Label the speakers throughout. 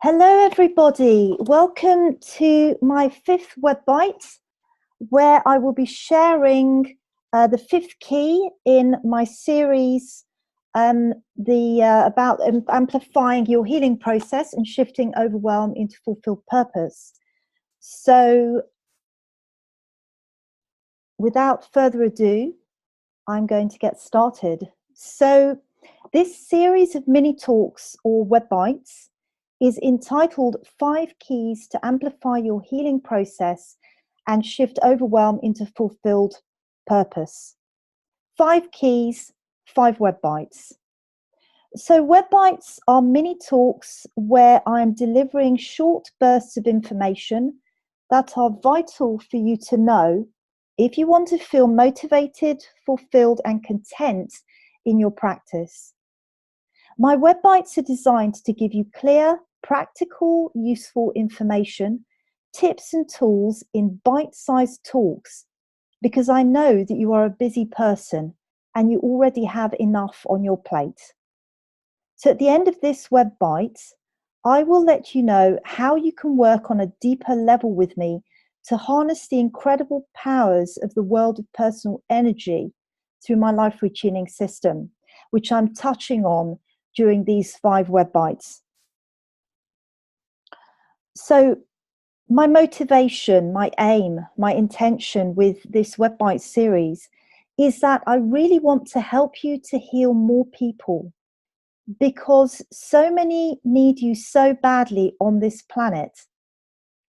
Speaker 1: Hello everybody, welcome to my fifth WebBytes where I will be sharing the fifth key in my series about amplifying your healing process and shifting overwhelm into fulfilled purpose. So without further ado, I'm going to get started. So this series of mini talks or WebBytes is entitled 5 Keys to Amplify Your Healing Process and Shift Overwhelm into Fulfilled Purpose. 5 keys, 5 WebBytes. So WebBytes are mini talks where I am delivering short bursts of information that are vital for you to know if you want to feel motivated, fulfilled and content in your practice. My WebBytes are designed to give you clear, practical, useful information, tips and tools in bite-sized talks, because I know that you are a busy person and you already have enough on your plate. So at the end of this WebByte, I will let you know how you can work on a deeper level with me to harness the incredible powers of the world of personal energy through my Life Retuning system, which I'm touching on during these 5 WebBytes. So my motivation, my aim, my intention with this WebBytes series is that I really want to help you to heal more people, because so many need you so badly on this planet.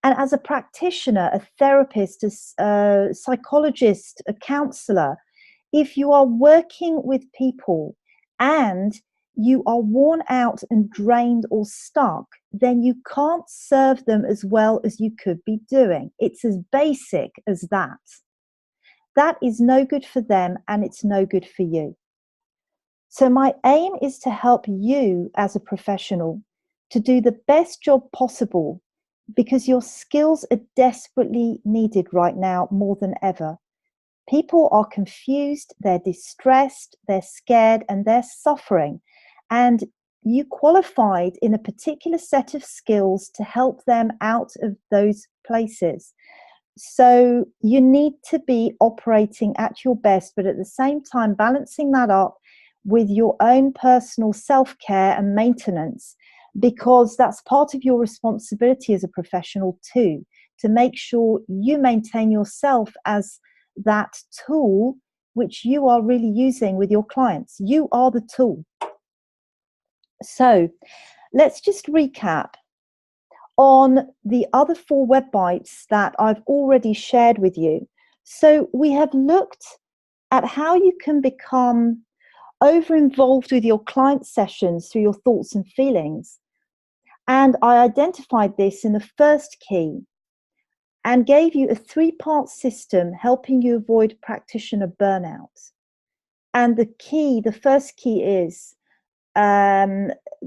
Speaker 1: And as a practitioner, a therapist, a psychologist, a counsellor, if you are working with people and you are worn out and drained or stuck, then you can't serve them as well as you could be doing. It's as basic as that. That is no good for them and it's no good for you. So my aim is to help you as a professional to do the best job possible, because your skills are desperately needed right now more than ever. People are confused, they're distressed, they're scared, and they're suffering. And you qualified in a particular set of skills to help them out of those places. So you need to be operating at your best, but at the same time balancing that up with your own personal self-care and maintenance, because that's part of your responsibility as a professional too, to make sure you maintain yourself as that tool which you are really using with your clients. You are the tool. So let's just recap on the other 4 WebBytes that I've already shared with you. So we have looked at how you can become over-involved with your client sessions through your thoughts and feelings. And I identified this in the first key and gave you a 3-part system helping you avoid practitioner burnout. And the first key is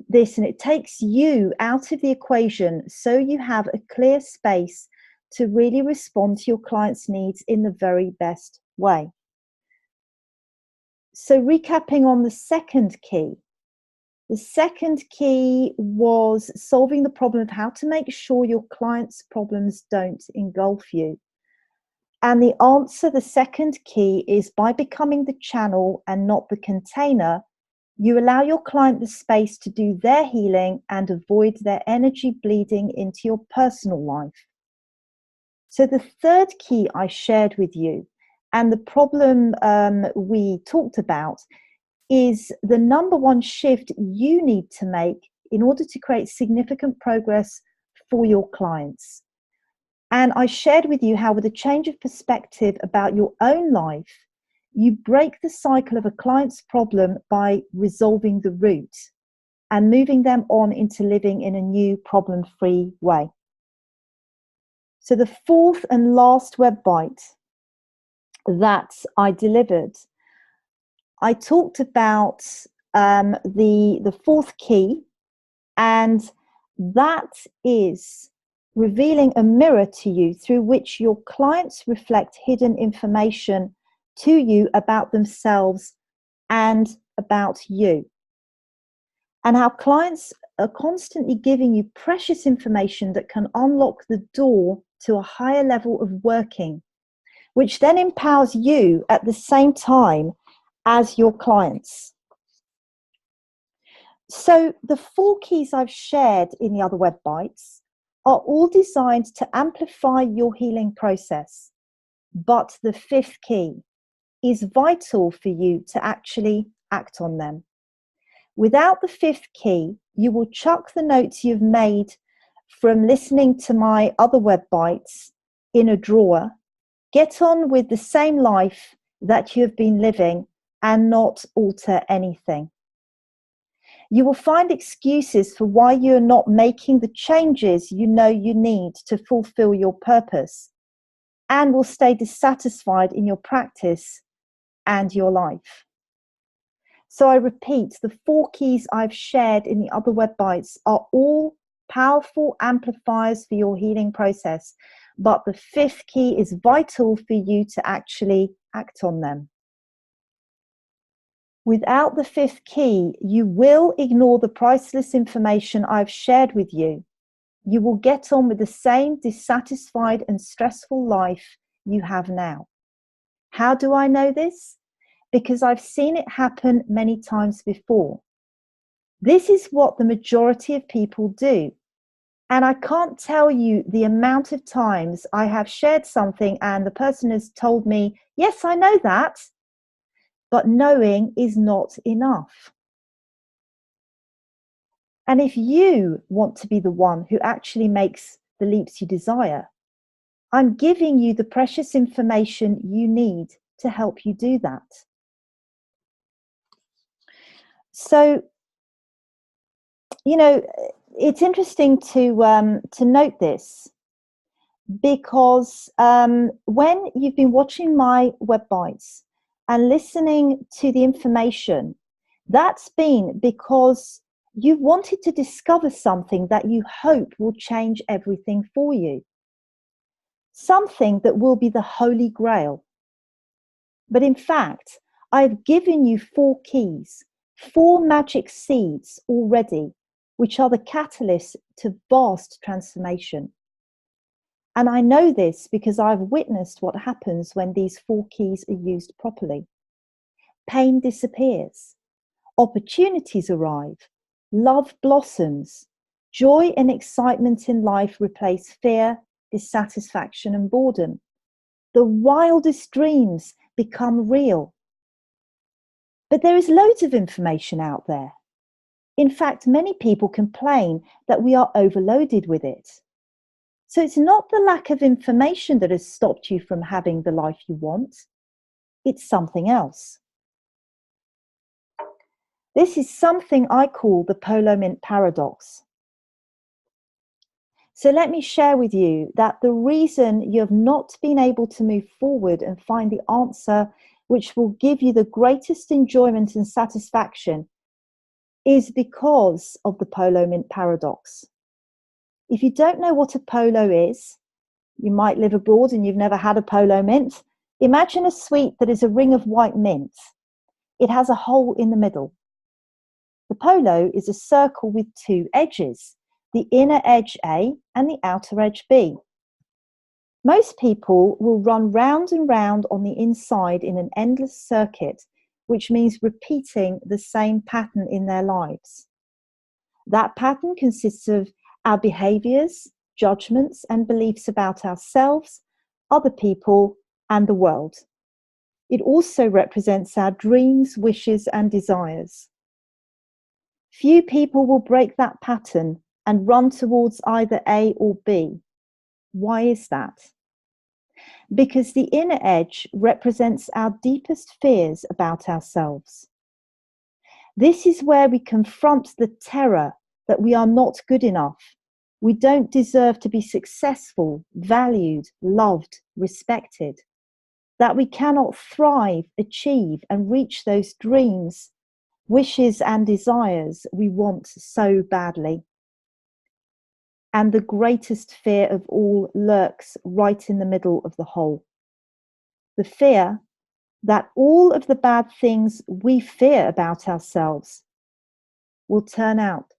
Speaker 1: this, and it takes you out of the equation so you have a clear space to really respond to your client's needs in the very best way. So recapping on the second key. The second key was solving the problem of how to make sure your client's problems don't engulf you. And the answer, the second key, is by becoming the channel and not the container, you allow your client the space to do their healing and avoid their energy bleeding into your personal life. So the third key I shared with you, and the problem we talked about, is the number 1 shift you need to make in order to create significant progress for your clients. And I shared with you how, with a change of perspective about your own life, you break the cycle of a client's problem by resolving the root and moving them on into living in a new problem-free way. So the 4th and last WebByte that I delivered, I talked about the 4th key, and that is revealing a mirror to you through which your clients reflect hidden information to you about themselves and about you. And how clients are constantly giving you precious information that can unlock the door to a higher level of working, which then empowers you at the same time as your clients. So the 4 keys I've shared in the other WebBytes are all designed to amplify your healing process. But the 5th key is vital for you to actually act on them. Without the 5th key, you will chuck the notes you've made from listening to my other WebBytes in a drawer, get on with the same life that you have been living and not alter anything. You will find excuses for why you are not making the changes you know you need to fulfill your purpose, and will stay dissatisfied in your practice and your life. So I repeat, the 4 keys I've shared in the other WebBytes are all powerful amplifiers for your healing process, but the 5th key is vital for you to actually act on them. Without the 5th key, you will ignore the priceless information I've shared with you. You will get on with the same dissatisfied and stressful life you have now. How do I know this? Because I've seen it happen many times before. This is what the majority of people do. And I can't tell you the amount of times I have shared something and the person has told me, yes, I know that, but knowing is not enough. And if you want to be the one who actually makes the leaps you desire, I'm giving you the precious information you need to help you do that. So, you know, it's interesting to note this, because when you've been watching my WebBytes and listening to the information, that's been because you wanted to discover something that you hope will change everything for you. Something that will be the Holy Grail. But in fact, I've given you 4 keys, 4 magic seeds already, which are the catalyst to vast transformation. And I know this because I've witnessed what happens when these 4 keys are used properly. Pain disappears, opportunities arrive, love blossoms, joy and excitement in life replace fear, dissatisfaction, and boredom. The wildest dreams become real. But there is loads of information out there. In fact, many people complain that we are overloaded with it. So it's not the lack of information that has stopped you from having the life you want. It's something else. This is something I call the Polo Mint paradox. So let me share with you that the reason you have not been able to move forward and find the answer which will give you the greatest enjoyment and satisfaction is because of the Polo Mint paradox. If you don't know what a polo is, you might live abroad and you've never had a polo mint. Imagine a sweet that is a ring of white mint. It has a hole in the middle. The polo is a circle with 2 edges, the inner edge A and the outer edge B. Most people will run round and round on the inside in an endless circuit, which means repeating the same pattern in their lives. That pattern consists of our behaviors, judgments, and beliefs about ourselves, other people, and the world. It also represents our dreams, wishes, and desires. Few people will break that pattern and run towards either A or B. Why is that? Because the inner edge represents our deepest fears about ourselves. This is where we confront the terror that we are not good enough. We don't deserve to be successful, valued, loved, respected. That we cannot thrive, achieve, and reach those dreams, wishes, and desires we want so badly. And the greatest fear of all lurks right in the middle of the whole. The fear that all of the bad things we fear about ourselves will turn out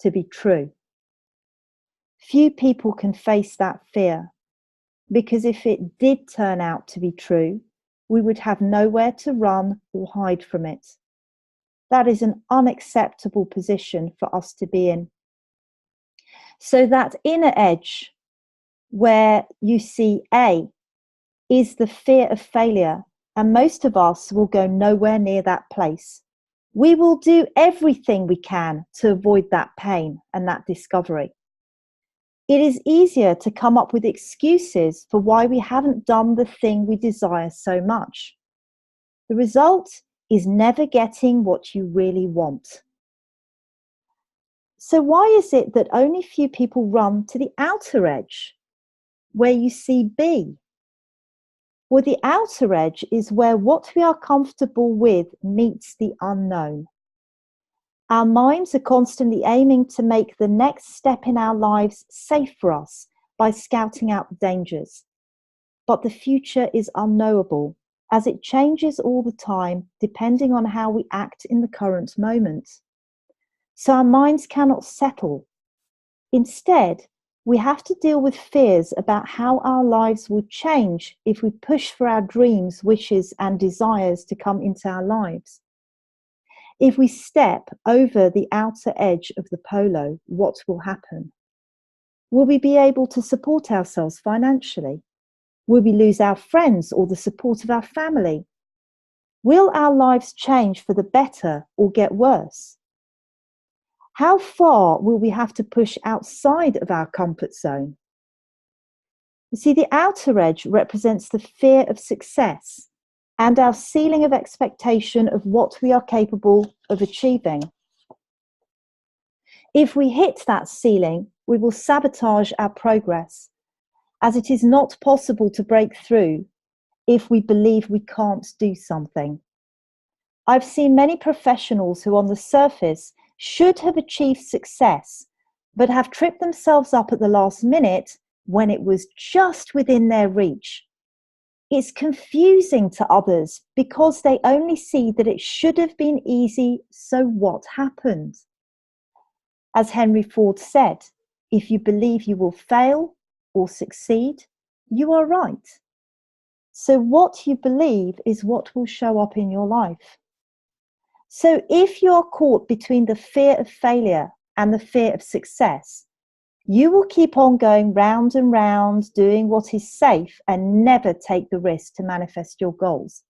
Speaker 1: to be true. Few people can face that fear, because if it did turn out to be true, we would have nowhere to run or hide from it. That is an unacceptable position for us to be in. So that inner edge where you see A is the fear of failure, and most of us will go nowhere near that place. We will do everything we can to avoid that pain and that discovery. It is easier to come up with excuses for why we haven't done the thing we desire so much. The result is never getting what you really want. So why is it that only few people run to the outer edge, where you see B? Well, the outer edge is where what we are comfortable with meets the unknown. Our minds are constantly aiming to make the next step in our lives safe for us by scouting out the dangers. But the future is unknowable, as it changes all the time depending on how we act in the current moment. So our minds cannot settle. Instead, we have to deal with fears about how our lives will change if we push for our dreams, wishes, and desires to come into our lives. If we step over the outer edge of the polo, what will happen? Will we be able to support ourselves financially? Will we lose our friends or the support of our family? Will our lives change for the better or get worse? How far will we have to push outside of our comfort zone? You see, the outer edge represents the fear of success and our ceiling of expectation of what we are capable of achieving. If we hit that ceiling, we will sabotage our progress, as it is not possible to break through if we believe we can't do something. I've seen many professionals who on the surface should have achieved success, but have tripped themselves up at the last minute when it was just within their reach. It's confusing to others because they only see that it should have been easy, so what happened? As Henry Ford said, if you believe you will fail or succeed, you are right. So what you believe is what will show up in your life. So if you are caught between the fear of failure and the fear of success, you will keep on going round and round, doing what is safe and never take the risk to manifest your goals.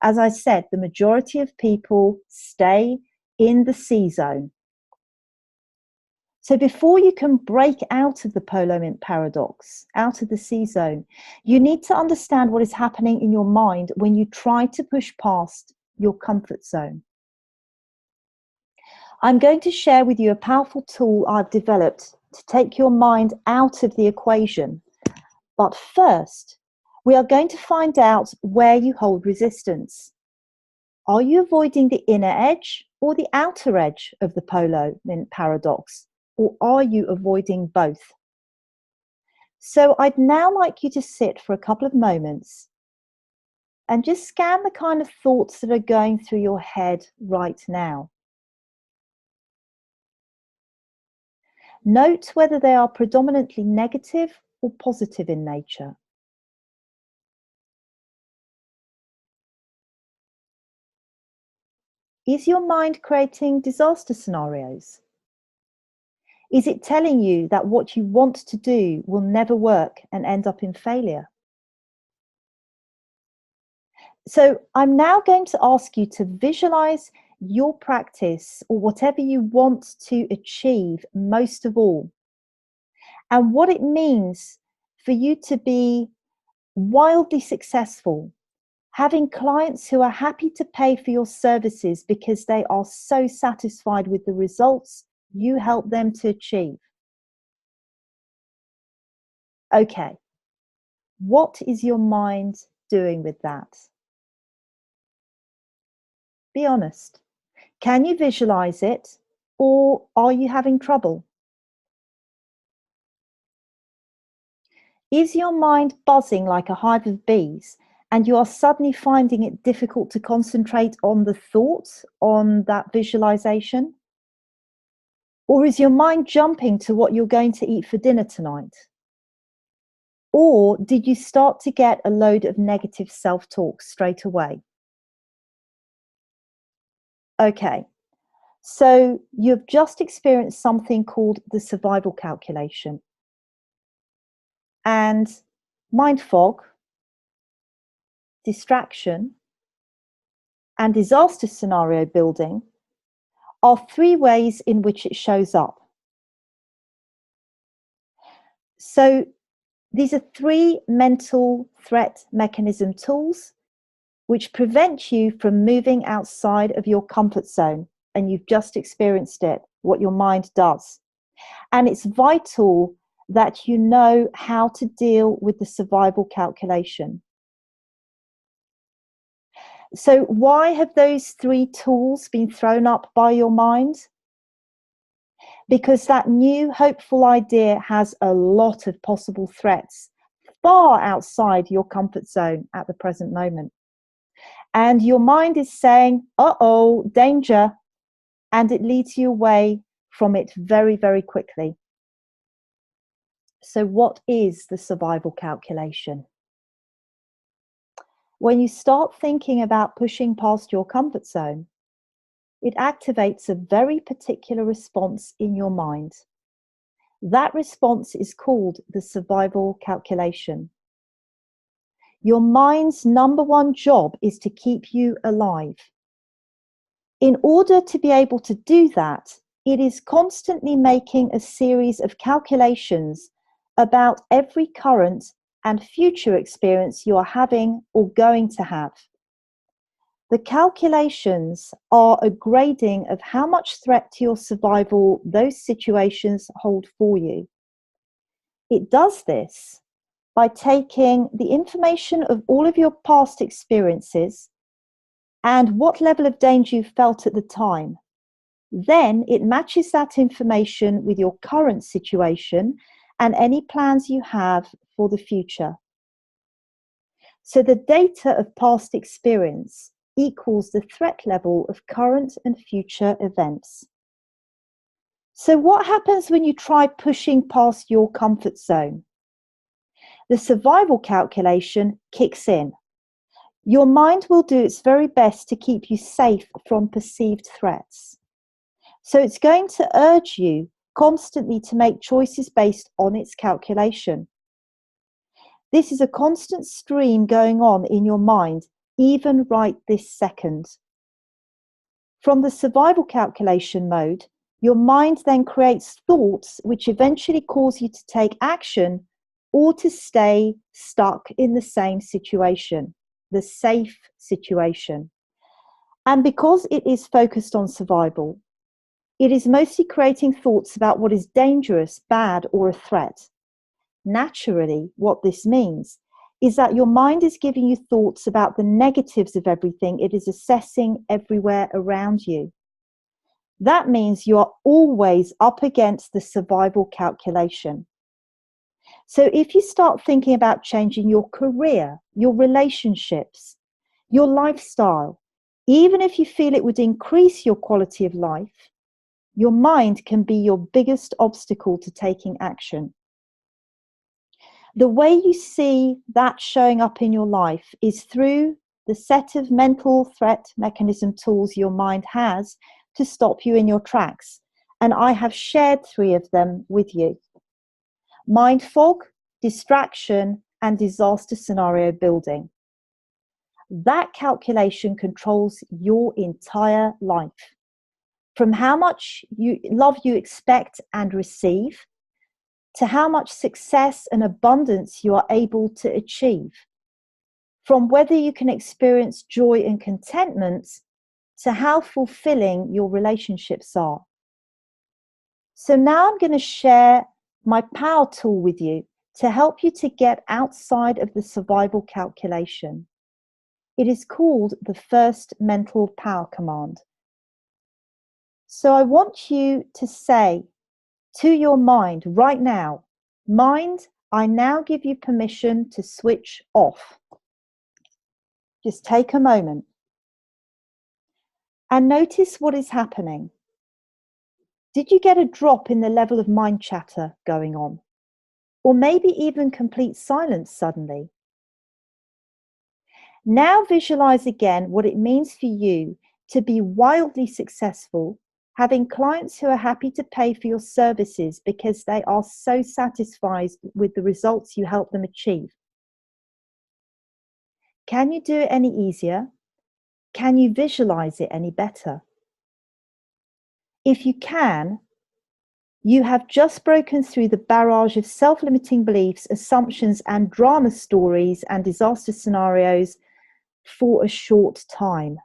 Speaker 1: As I said, the majority of people stay in the C zone. So before you can break out of the polo mint paradox, out of the C zone, you need to understand what is happening in your mind when you try to push past your comfort zone. I'm going to share with you a powerful tool I've developed to take your mind out of the equation. But first, we are going to find out where you hold resistance. Are you avoiding the inner edge or the outer edge of the polo mint paradox? Or are you avoiding both? So I'd now like you to sit for a couple of moments and just scan the kind of thoughts that are going through your head right now. Note whether they are predominantly negative or positive in nature. Is your mind creating disaster scenarios? Is it telling you that what you want to do will never work and end up in failure? So I'm now going to ask you to visualize your practice or whatever you want to achieve most of all, and what it means for you to be wildly successful, having clients who are happy to pay for your services because they are so satisfied with the results you help them to achieve. Okay, what is your mind doing with that? Be honest. Can you visualize it, or are you having trouble? Is your mind buzzing like a hive of bees and you are suddenly finding it difficult to concentrate on the thoughts, on that visualization? Or is your mind jumping to what you're going to eat for dinner tonight? Or did you start to get a load of negative self-talk straight away? Okay, so you've just experienced something called the survival calculation. And mind fog, distraction, and disaster scenario building are three ways in which it shows up. So these are three mental threat mechanism tools which prevent you from moving outside of your comfort zone. And you've just experienced it, what your mind does. And it's vital that you know how to deal with the survival calculation. So why have those three tools been thrown up by your mind? Because that new hopeful idea has a lot of possible threats far outside your comfort zone at the present moment. And your mind is saying, uh-oh, danger, and it leads you away from it very, very quickly. So what is the survival calculation? When you start thinking about pushing past your comfort zone, it activates a very particular response in your mind. That response is called the survival calculation. Your mind's number one job is to keep you alive. In order to be able to do that, it is constantly making a series of calculations about every current and future experience you are having or going to have. The calculations are a grading of how much threat to your survival those situations hold for you. It does this by taking the information of all of your past experiences and what level of danger you felt at the time. Then it matches that information with your current situation and any plans you have for the future. So the data of past experience equals the threat level of current and future events. So what happens when you try pushing past your comfort zone? The survival calculation kicks in. Your mind will do its very best to keep you safe from perceived threats. So it's going to urge you constantly to make choices based on its calculation. This is a constant stream going on in your mind, even right this second. From the survival calculation mode, your mind then creates thoughts which eventually cause you to take action or to stay stuck in the same situation, the safe situation. And because it is focused on survival, it is mostly creating thoughts about what is dangerous, bad, or a threat. Naturally, what this means is that your mind is giving you thoughts about the negatives of everything it is assessing everywhere around you. That means you are always up against the survival calculation. So if you start thinking about changing your career, your relationships, your lifestyle, even if you feel it would increase your quality of life, your mind can be your biggest obstacle to taking action. The way you see that showing up in your life is through the set of mental threat mechanism tools your mind has to stop you in your tracks. And I have shared three of them with you. Mind fog, distraction, and disaster scenario building. That calculation controls your entire life. From how much love you expect and receive, to how much success and abundance you are able to achieve. From whether you can experience joy and contentment, to how fulfilling your relationships are. So now I'm going to share my power tool with you to help you to get outside of the survival calculation. It is called the first mental power command. So I want you to say to your mind right now, mind, I now give you permission to switch off. Just take a moment and notice what is happening. Did you get a drop in the level of mind chatter going on? Or maybe even complete silence suddenly? Now visualize again what it means for you to be wildly successful, having clients who are happy to pay for your services because they are so satisfied with the results you help them achieve. Can you do it any easier? Can you visualize it any better? If you can, you have just broken through the barrage of self-limiting beliefs, assumptions, and drama stories and disaster scenarios for a short time.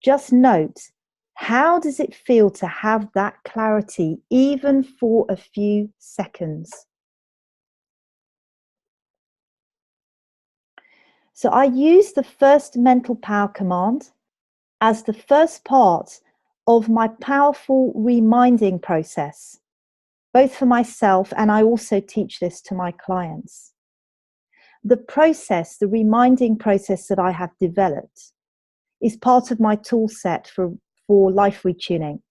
Speaker 1: Just note, how does it feel to have that clarity, even for a few seconds? So I use the first mental power command as the first part of my powerful reminding process, both for myself, and I also teach this to my clients. The process, the reminding process that I have developed, is part of my tool set for life retuning.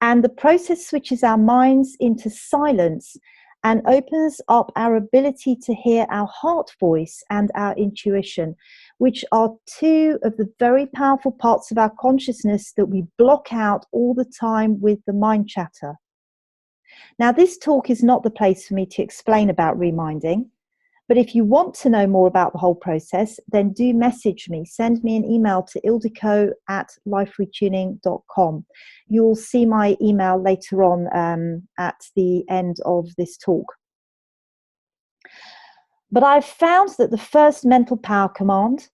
Speaker 1: And the process switches our minds into silence and opens up our ability to hear our heart voice and our intuition, which are two of the very powerful parts of our consciousness that we block out all the time with the mind chatter. Now, this talk is not the place for me to explain about reminding, but if you want to know more about the whole process, then do message me. Send me an email to ildiko@liferetuning.com. You'll see my email later on at the end of this talk. But I've found that the first mental power command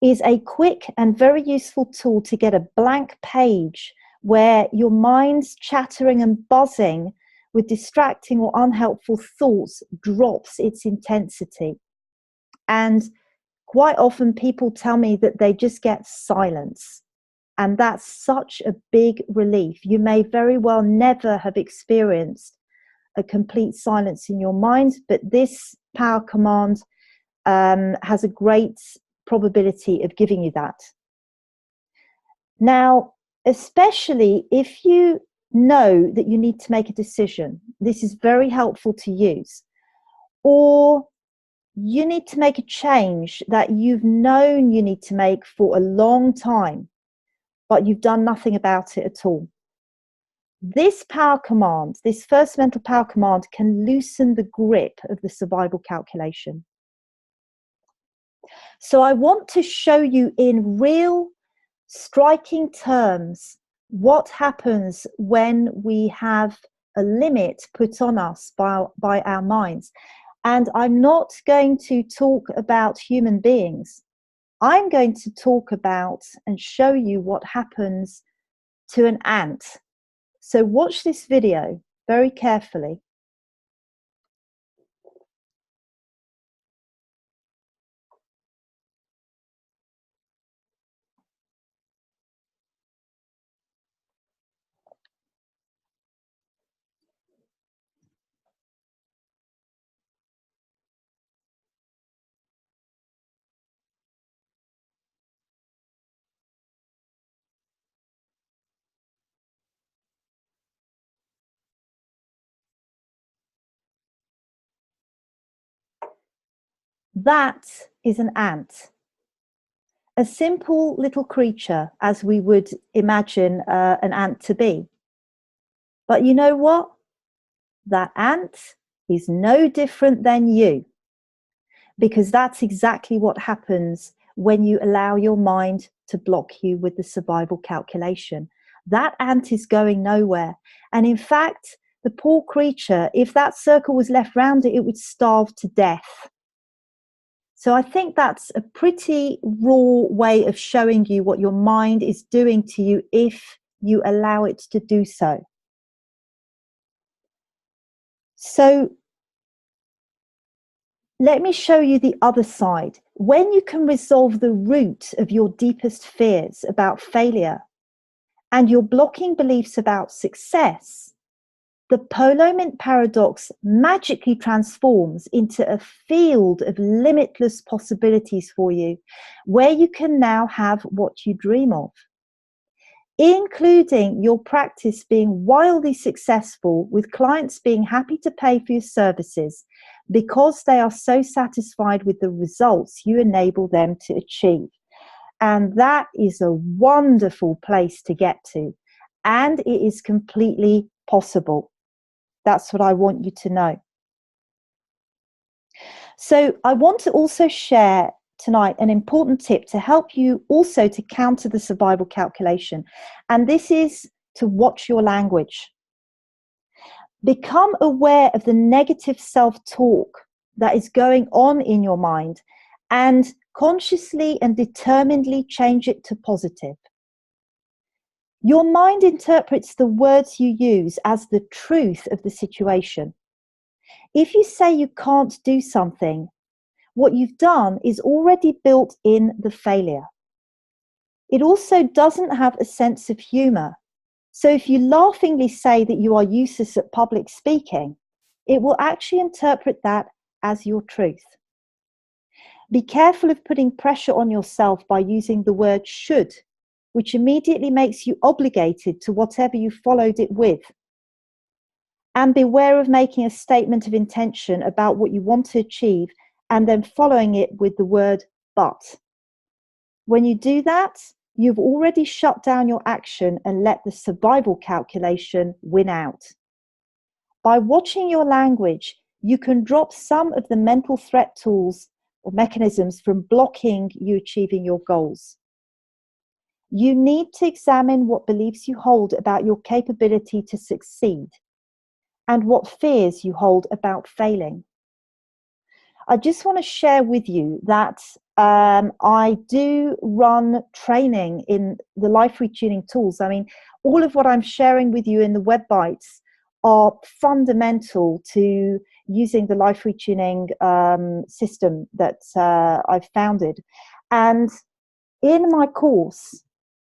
Speaker 1: is a quick and very useful tool to get a blank page where your mind's chattering and buzzing with distracting or unhelpful thoughts drops its intensity. And quite often people tell me that they just get silence. And that's such a big relief. You may very well never have experienced a complete silence in your mind, but this power command has a great probability of giving you that. Now, especially if you know that you need to make a decision, this is very helpful to use. Or you need to make a change that you've known you need to make for a long time, but you've done nothing about it at all. This power command, this first mental power command, can loosen the grip of the survival calculation. So I want to show you in real, striking terms what happens when we have a limit put on us by our minds. And I'm not going to talk about human beings. I'm going to talk about and show you what happens to an ant. So watch this video very carefully. That is an ant. A simple little creature, as we would imagine an ant to be. But you know what? That ant is no different than you, because that's exactly what happens when you allow your mind to block you with the survival calculation. That ant is going nowhere. And in fact, the poor creature, if that circle was left round it, it would starve to death. So I think that's a pretty raw way of showing you what your mind is doing to you if you allow it to do so. So let me show you the other side. When you can resolve the root of your deepest fears about failure and your blocking beliefs about success, the Polo Mint paradox magically transforms into a field of limitless possibilities for you, where you can now have what you dream of. including your practice being wildly successful, with clients being happy to pay for your services because they are so satisfied with the results you enable them to achieve. And that is a wonderful place to get to. And it is completely possible. That's what I want you to know. So I want to also share tonight an important tip to help you also to counter the survival calculation. And this is to watch your language. Become aware of the negative self-talk that is going on in your mind and consciously and determinedly change it to positive. Your mind interprets the words you use as the truth of the situation. If you say you can't do something, what you've done is already built in the failure. It also doesn't have a sense of humor. So if you laughingly say that you are useless at public speaking, it will actually interpret that as your truth. Be careful of putting pressure on yourself by using the word should, which immediately makes you obligated to whatever you followed it with. And beware of making a statement of intention about what you want to achieve and then following it with the word but. When you do that, you've already shut down your action and let the survival calculation win out. By watching your language, you can drop some of the mental threat tools or mechanisms from blocking you achieving your goals. You need to examine what beliefs you hold about your capability to succeed and what fears you hold about failing. I just want to share with you that I do run training in the Life Retuning tools. I mean, all of what I'm sharing with you in the WebBytes are fundamental to using the Life Retuning system that I've founded. And in my course,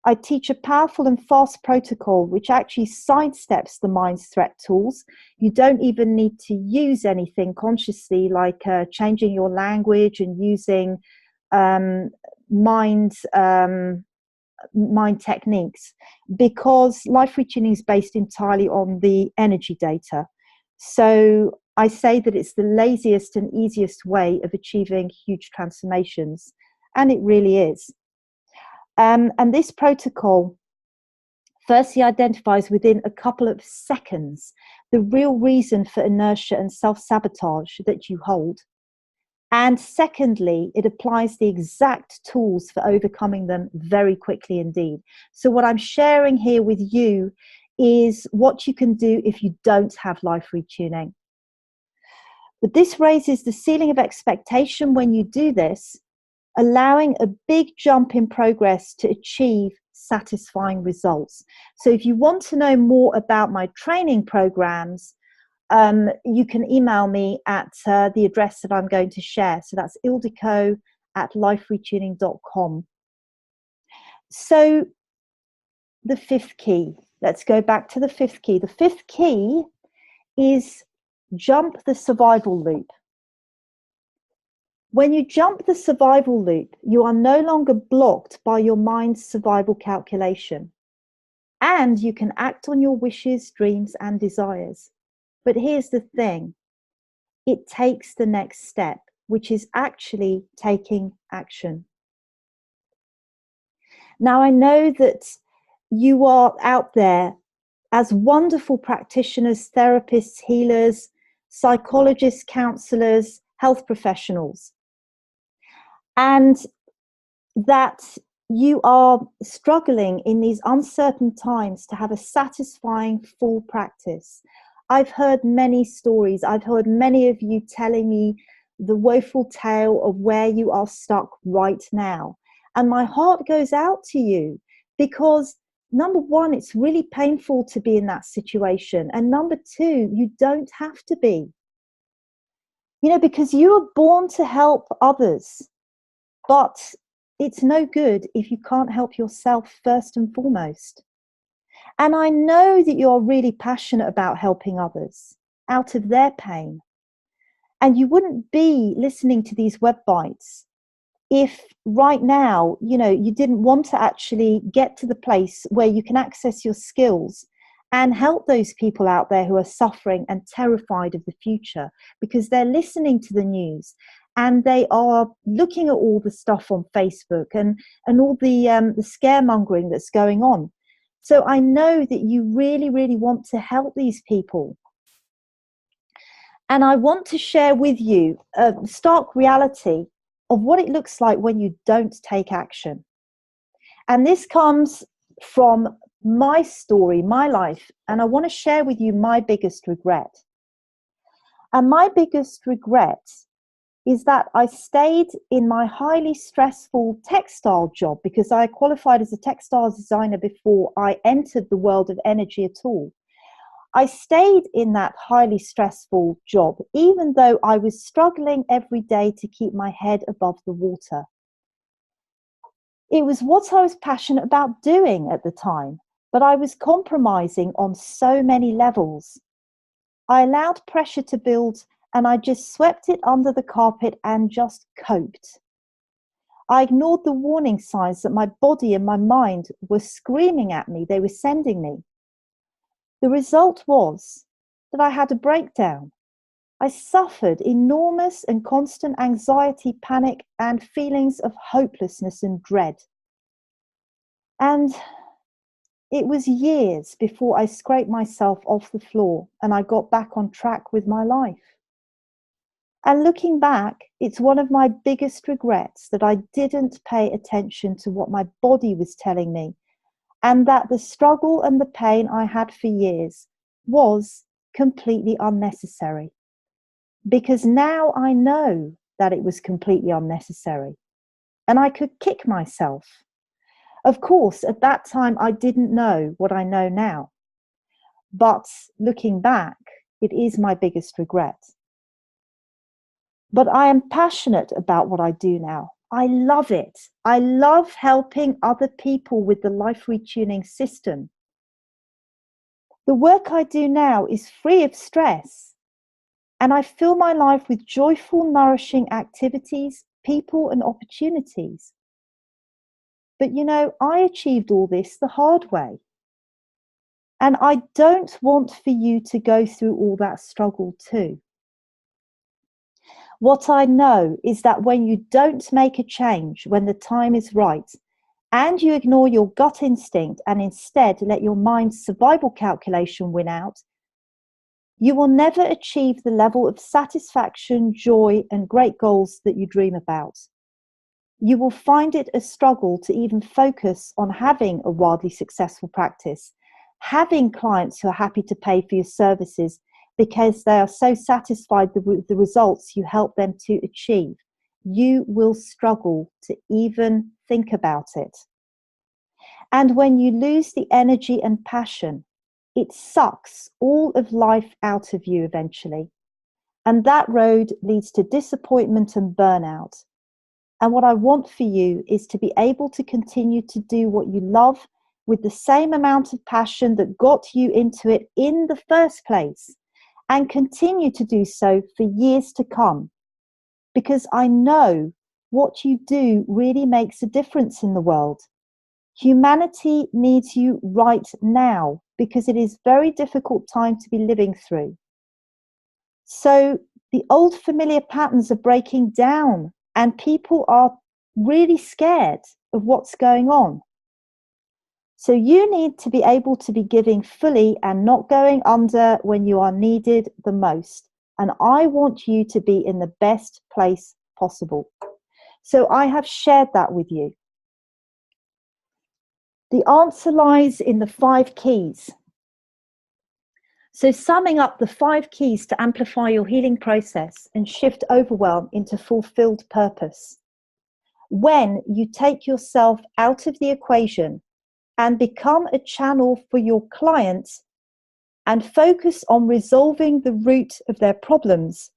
Speaker 1: I teach a powerful and fast protocol which actually sidesteps the mind's threat tools. You don't even need to use anything consciously, like changing your language and using mind techniques, because Life Retuning is based entirely on the energy data. So I say that it's the laziest and easiest way of achieving huge transformations, and it really is. And this protocol firstly identifies within a couple of seconds the real reason for inertia and self-sabotage that you hold. And secondly, it applies the exact tools for overcoming them very quickly indeed. So what I'm sharing here with you is what you can do if you don't have Life Retuning. But this raises the ceiling of expectation when you do this, allowing a big jump in progress to achieve satisfying results. So if you want to know more about my training programs, you can email me at the address that I'm going to share. So that's ildiko@liferetuning.com. So the fifth key, let's go back to the fifth key. The fifth key is jump the survival loop. When you jump the survival loop, you are no longer blocked by your mind's survival calculation, and you can act on your wishes, dreams, and desires. But here's the thing, it takes the next step, which is actually taking action. Now, I know that you are out there as wonderful practitioners, therapists, healers, psychologists, counselors, health professionals, and that you are struggling in these uncertain times to have a satisfying full practice. I've heard many stories. I've heard many of you telling me the woeful tale of where you are stuck right now. And my heart goes out to you because, number one, it's really painful to be in that situation. And number two, you don't have to be. You know, because you were born to help others. But it's no good if you can't help yourself first and foremost. And I know that you're really passionate about helping others out of their pain. And you wouldn't be listening to these WebBytes if right now, you didn't want to actually get to the place where you can access your skills and help those people out there who are suffering and terrified of the future, because they're listening to the news and they are looking at all the stuff on Facebook and all the scaremongering that's going on. So I know that you really, really want to help these people. And I want to share with you a stark reality of what it looks like when you don't take action. And this comes from my story, my life, and I want to share with you my biggest regret. And my biggest regret is that I stayed in my highly stressful textile job, because I qualified as a textiles designer before I entered the world of energy at all. I stayed in that highly stressful job, even though I was struggling every day to keep my head above the water. It was what I was passionate about doing at the time, but I was compromising on so many levels. I allowed pressure to build, and I just swept it under the carpet and just coped. I ignored the warning signs that my body and my mind were screaming at me, they were sending me. The result was that I had a breakdown. I suffered enormous and constant anxiety, panic, and feelings of hopelessness and dread. And it was years before I scraped myself off the floor and I got back on track with my life. And looking back, it's one of my biggest regrets that I didn't pay attention to what my body was telling me, and that the struggle and the pain I had for years was completely unnecessary. Because now I know that it was completely unnecessary, and I could kick myself. Of course, at that time, I didn't know what I know now. But looking back, it is my biggest regret. But I am passionate about what I do now. I love it. I love helping other people with the Life Retuning system. The work I do now is free of stress, and I fill my life with joyful, nourishing activities, people, and opportunities. But I achieved all this the hard way. And I don't want for you to go through all that struggle too. What I know is that when you don't make a change when the time is right, and you ignore your gut instinct and instead let your mind's survival calculation win out, you will never achieve the level of satisfaction, joy, and great goals that you dream about. You will find it a struggle to even focus on having a wildly successful practice, having clients who are happy to pay for your services because they are so satisfied with the results you help them to achieve. You will struggle to even think about it. And when you lose the energy and passion, it sucks all of life out of you eventually. And that road leads to disappointment and burnout. And what I want for you is to be able to continue to do what you love with the same amount of passion that got you into it in the first place, and continue to do so for years to come. Because I know what you do really makes a difference in the world. Humanity needs you right now, because it is a very difficult time to be living through. So the old familiar patterns are breaking down, and people are really scared of what's going on. So you need to be able to be giving fully and not going under when you are needed the most. And I want you to be in the best place possible. So I have shared that with you. The answer lies in the 5 keys. So summing up the 5 keys to amplify your healing process and shift overwhelm into fulfilled purpose. When you take yourself out of the equation and become a channel for your clients and focus on resolving the root of their problems,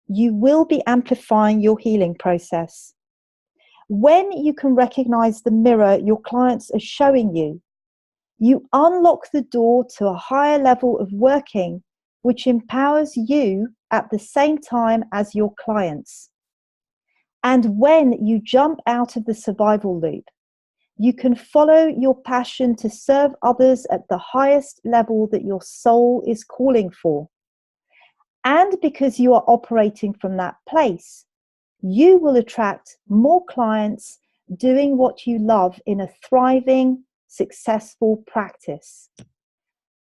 Speaker 1: you will be amplifying your healing process. When you can recognize the mirror your clients are showing you, you unlock the door to a higher level of working, which empowers you at the same time as your clients. And when you jump out of the survival loop, you can follow your passion to serve others at the highest level that your soul is calling for. And because you are operating from that place, you will attract more clients doing what you love in a thriving, successful practice.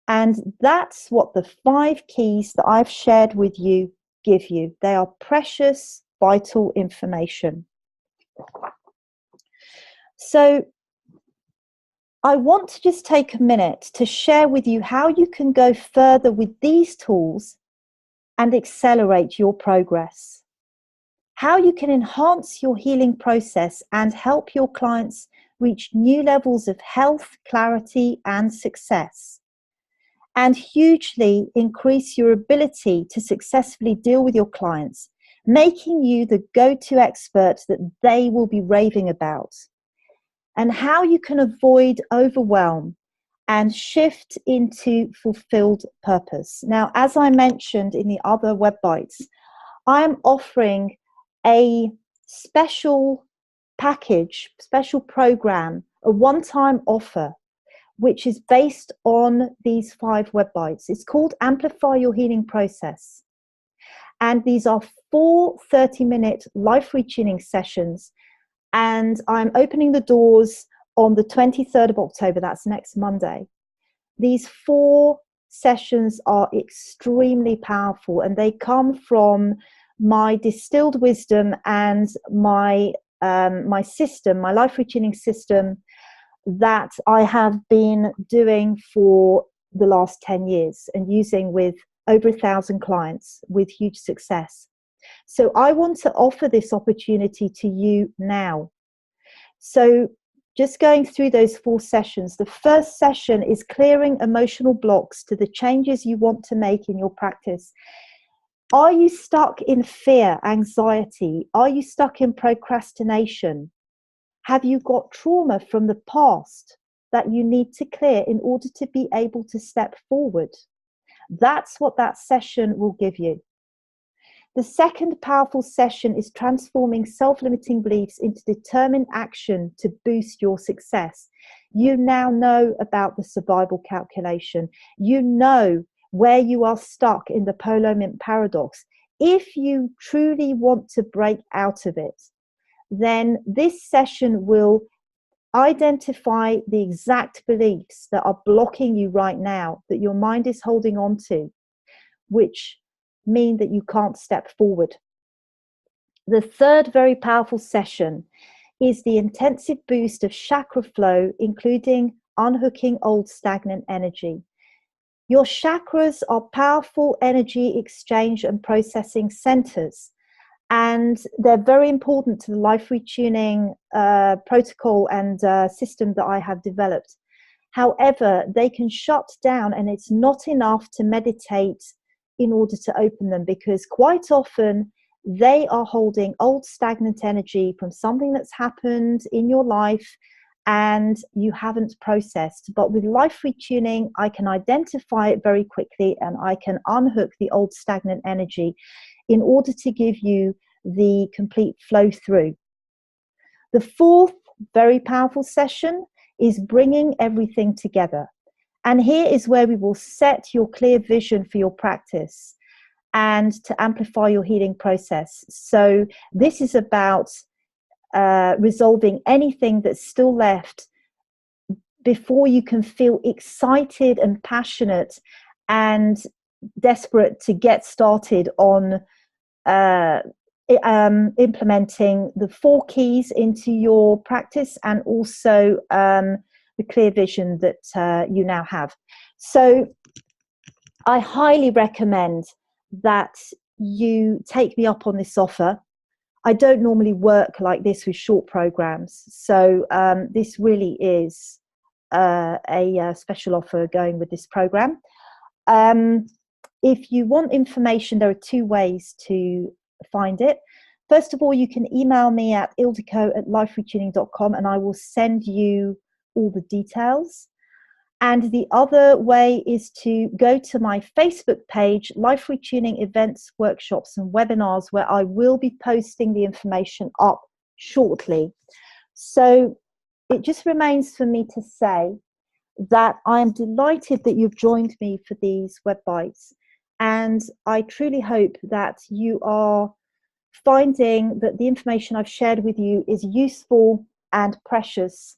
Speaker 1: And that's what the 5 keys that I've shared with you give you. They are precious, vital information. So I want to just take a minute to share with you how you can go further with these tools and accelerate your progress. How you can enhance your healing process and help your clients reach new levels of health, clarity, and success. And hugely increase your ability to successfully deal with your clients, making you the go-to expert that they will be raving about. And how you can avoid overwhelm and shift into fulfilled purpose. Now, as I mentioned in the other WebBytes, I am offering a special package, special program, a one-time offer, which is based on these 5 WebBytes. It's called Amplify Your Healing Process. And these are 4 30-minute life retuning sessions. And I'm opening the doors on the 23rd of October, that's next Monday. These 4 sessions are extremely powerful, and they come from my distilled wisdom and my system, my life retuning system, that I have been doing for the last 10 years and using with over 1,000 clients with huge success. So I want to offer this opportunity to you now. So just going through those 4 sessions, the first session is clearing emotional blocks to the changes you want to make in your practice. Are you stuck in fear, anxiety? Are you stuck in procrastination? Have you got trauma from the past that you need to clear in order to be able to step forward? That's what that session will give you. The second powerful session is transforming self-limiting beliefs into determined action to boost your success. You now know about the survival calculation. You know where you are stuck in the Polo Mint paradox. If you truly want to break out of it, then this session will identify the exact beliefs that are blocking you right now, that your mind is holding on to, which mean that you can't step forward. The third very powerful session is the intensive boost of chakra flow, including unhooking old stagnant energy. Your chakras are powerful energy exchange and processing centers, and they're very important to the life retuning protocol and system that I have developed. However, they can shut down, and it's not enough to meditate in order to open them, because quite often they are holding old stagnant energy from something that's happened in your life and you haven't processed. But with life retuning, I can identify it very quickly and I can unhook the old stagnant energy in order to give you the complete flow through. The fourth very powerful session is bringing everything together. And here is where we will set your clear vision for your practice and to amplify your healing process. So this is about resolving anything that's still left before you can feel excited and passionate and desperate to get started on implementing the 4 keys into your practice, and also the clear vision that you now have. So I highly recommend that you take me up on this offer. I don't normally work like this with short programs, so this really is a special offer going with this program. If you want information, there are 2 ways to find it. First of all, you can email me at ildiko@liferetuning.com and I will send you all the details. And the other way is to go to my Facebook page, Life Retuning Events, Workshops and Webinars, where I will be posting the information up shortly. So it just remains for me to say that I am delighted that you've joined me for these WebBytes. And I truly hope that you are finding that the information I've shared with you is useful and precious,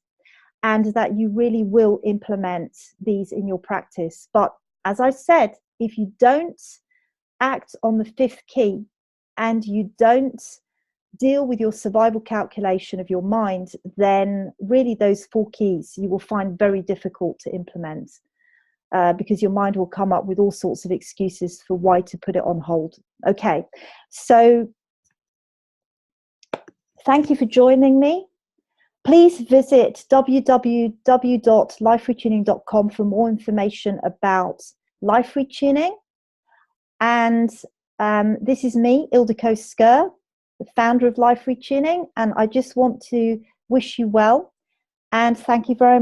Speaker 1: and that you really will implement these in your practice. But as I said, if you don't act on the fifth key and you don't deal with your survival calculation of your mind, then really those 4 keys you will find very difficult to implement, because your mind will come up with all sorts of excuses for why to put it on hold. Okay, so thank you for joining me. Please visit www.liferetuning.com for more information about life retuning. And this is me, Ildiko Skur, the founder of Life Retuning, and I just want to wish you well and thank you very much.